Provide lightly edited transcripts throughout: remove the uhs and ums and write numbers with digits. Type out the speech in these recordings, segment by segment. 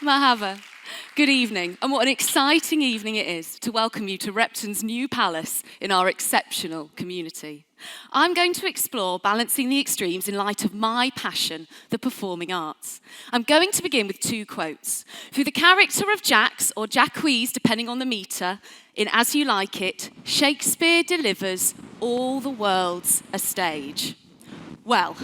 Mahava. Good evening, and what an exciting evening it is to welcome you to Repton's new palace in our exceptional community. I'm going to explore balancing the extremes in light of my passion, the performing arts. I'm going to begin with two quotes. Through the character of Jax, or Jacques, depending on the meter, in As You Like It, Shakespeare delivers all the world's a stage. Well,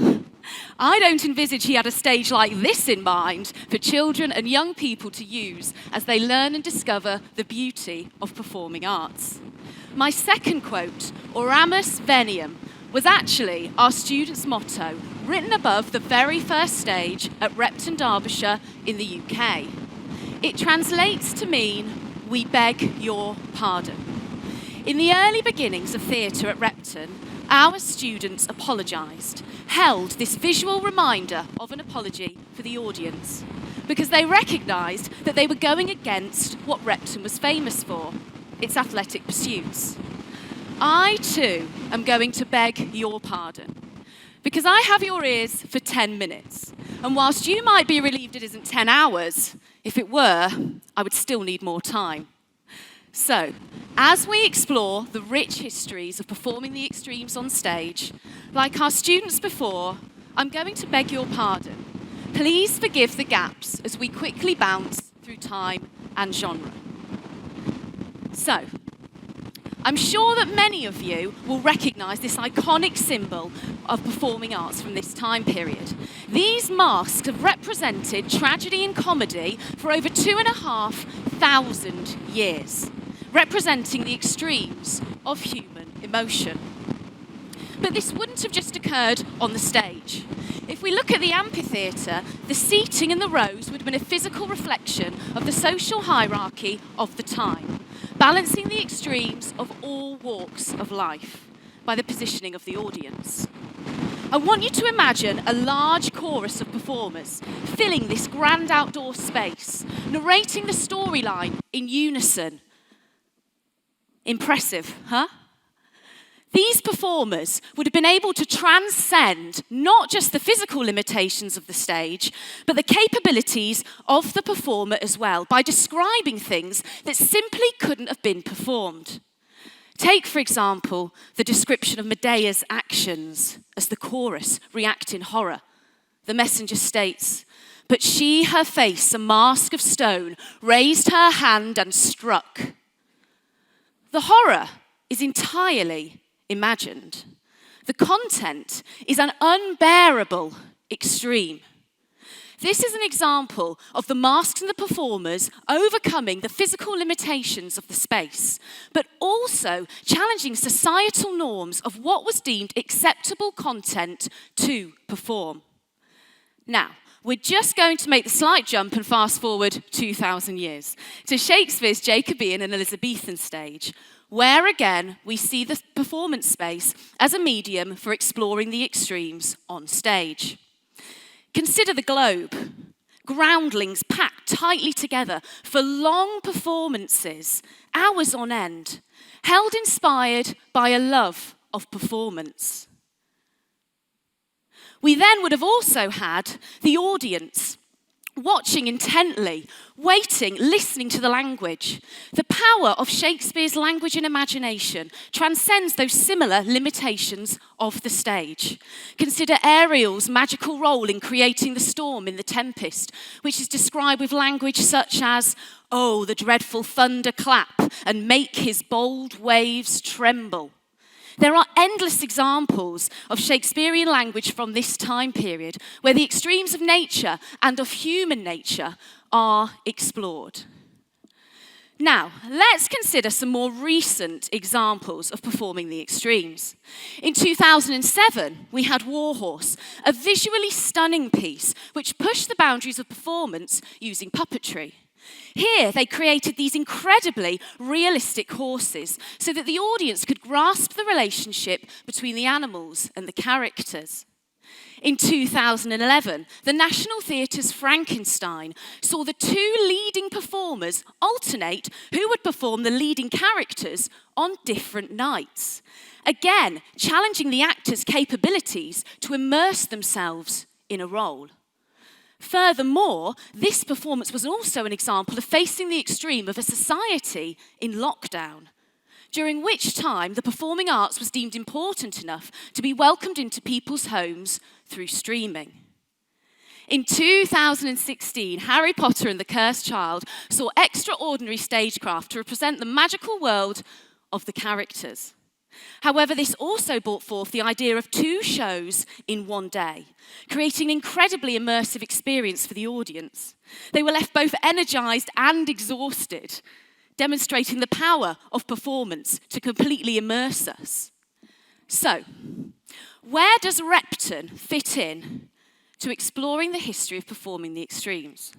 I don't envisage he had a stage like this in mind for children and young people to use as they learn and discover the beauty of performing arts. My second quote, Oramus Veniam, was actually our students' motto, written above the very first stage at Repton, Derbyshire in the UK. It translates to mean, we beg your pardon. In the early beginnings of theatre at Repton, our students apologised, held this visual reminder of an apology for the audience, because they recognised that they were going against what Repton was famous for, its athletic pursuits. I too am going to beg your pardon, because I have your ears for 10 minutes, and whilst you might be relieved it isn't 10 hours, if it were, I would still need more time. So, as we explore the rich histories of performing the extremes on stage, like our students before, I'm going to beg your pardon. Please forgive the gaps as we quickly bounce through time and genre. So, I'm sure that many of you will recognise this iconic symbol of performing arts from this time period. These masks have represented tragedy and comedy for over 2,500 years, representing the extremes of human emotion. But this wouldn't have just occurred on the stage. If we look at the amphitheatre, the seating in the rows would have been a physical reflection of the social hierarchy of the time, balancing the extremes of all walks of life by the positioning of the audience. I want you to imagine a large chorus of performers filling this grand outdoor space, narrating the storyline in unison. Impressive, huh? These performers would have been able to transcend not just the physical limitations of the stage, but the capabilities of the performer as well, by describing things that simply couldn't have been performed. Take, for example, the description of Medea's actions as the chorus react in horror. The messenger states, "But she, her face a mask of stone, raised her hand and struck." The horror is entirely imagined. The content is an unbearable extreme. This is an example of the masks and the performers overcoming the physical limitations of the space, but also challenging societal norms of what was deemed acceptable content to perform. Now, we're just going to make the slight jump and fast forward 2,000 years to Shakespeare's Jacobean and Elizabethan stage, where again we see the performance space as a medium for exploring the extremes on stage. Consider the globe. Groundlings packed tightly together for long performances, hours on end, held inspired by a love of performance. We then would have also had the audience watching intently, waiting, listening to the language. The power of Shakespeare's language and imagination transcends those similar limitations of the stage. Consider Ariel's magical role in creating the storm in The Tempest, which is described with language such as, "Oh, the dreadful thunder clap and make his bold waves tremble." There are endless examples of Shakespearean language from this time period where the extremes of nature and of human nature are explored. Now, let's consider some more recent examples of performing the extremes. In 2007, we had Warhorse, a visually stunning piece which pushed the boundaries of performance using puppetry. Here, they created these incredibly realistic horses so that the audience could grasp the relationship between the animals and the characters. In 2011, the National Theatre's Frankenstein saw the two leading performers alternate who would perform the leading characters on different nights, again challenging the actors' capabilities to immerse themselves in a role. Furthermore, this performance was also an example of facing the extreme of a society in lockdown, during which time the performing arts was deemed important enough to be welcomed into people's homes through streaming. In 2016, Harry Potter and the Cursed Child saw extraordinary stagecraft to represent the magical world of the characters. However, this also brought forth the idea of 2 shows in one day, creating an incredibly immersive experience for the audience. They were left both energized and exhausted, demonstrating the power of performance to completely immerse us. So, where does Repton fit in to exploring the history of performing the extremes?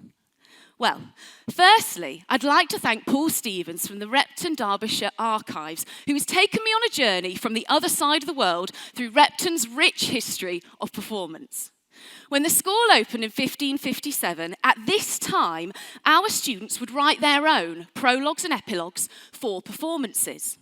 Well, firstly, I'd like to thank Paul Stevens from the Repton Derbyshire Archives, who has taken me on a journey from the other side of the world through Repton's rich history of performance. When the school opened in 1557, at this time, our students would write their own prologues and epilogues for performances.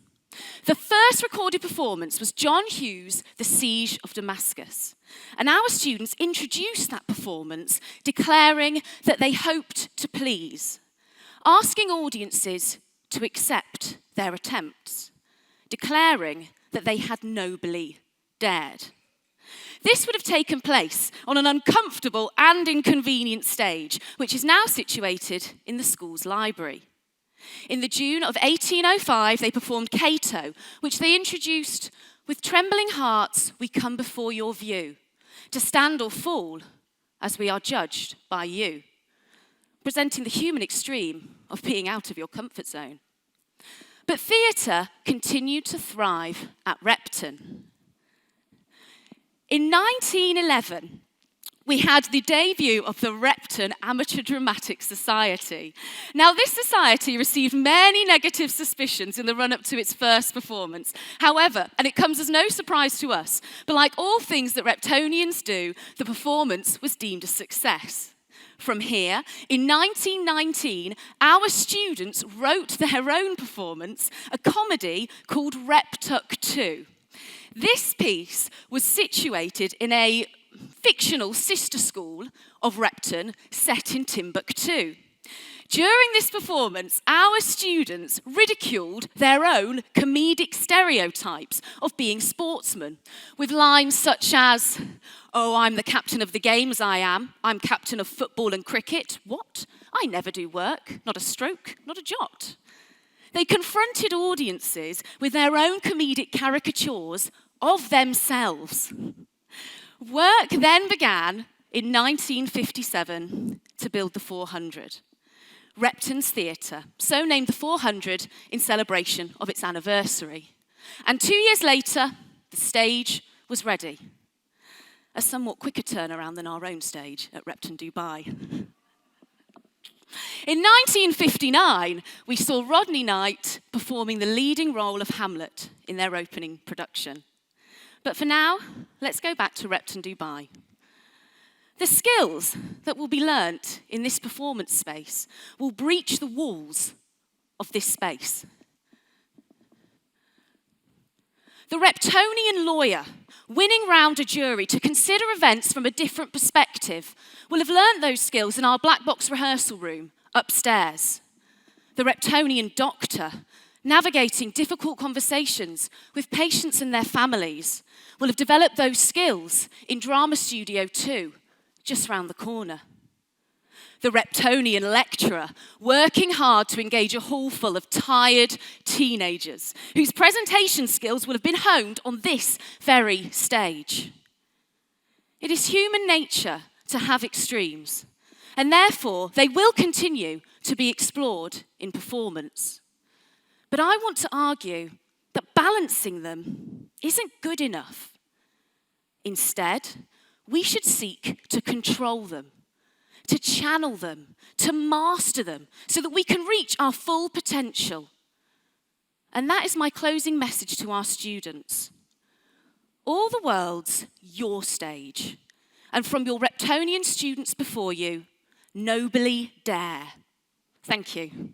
The first recorded performance was John Hughes' The Siege of Damascus. And our students introduced that performance, declaring that they hoped to please, asking audiences to accept their attempts, declaring that they had nobly dared. This would have taken place on an uncomfortable and inconvenient stage, which is now situated in the school's library. In the June of 1805, they performed Cato, which they introduced, "With trembling hearts we come before your view, to stand or fall as we are judged by you," presenting the human extreme of being out of your comfort zone. But theatre continued to thrive at Repton. In 1911, we had the debut of the Repton Amateur Dramatic Society. Now, this society received many negative suspicions in the run-up to its first performance. However, and it comes as no surprise to us, but like all things that Reptonians do, the performance was deemed a success. From here, in 1919, our students wrote their own performance, a comedy called Reptuck 2. This piece was situated in a fictional sister school of Repton set in Timbuktu. During this performance, our students ridiculed their own comedic stereotypes of being sportsmen, with lines such as, "Oh, I'm the captain of the games, I am. I'm captain of football and cricket. What? I never do work. Not a stroke, not a jot." They confronted audiences with their own comedic caricatures of themselves. Work then began in 1957 to build the 400, Repton's Theatre, so named the 400 in celebration of its anniversary. And 2 years later, the stage was ready. A somewhat quicker turnaround than our own stage at Repton, Dubai. In 1959, we saw Rodney Knight performing the leading role of Hamlet in their opening production. But for now, let's go back to Repton, Dubai. The skills that will be learnt in this performance space will breach the walls of this space. The Reptonian lawyer, winning round a jury to consider events from a different perspective, will have learnt those skills in our black box rehearsal room upstairs. The Reptonian doctor, navigating difficult conversations with patients and their families, will have developed those skills in Drama Studio 2, just round the corner. The Reptonian lecturer, working hard to engage a hall full of tired teenagers, whose presentation skills will have been honed on this very stage. It is human nature to have extremes, and therefore they will continue to be explored in performance. But I want to argue that balancing them isn't good enough. Instead, we should seek to control them, to channel them, to master them, so that we can reach our full potential. And that is my closing message to our students. All the world's your stage, and from your Reptonian students before you, nobly dare. Thank you.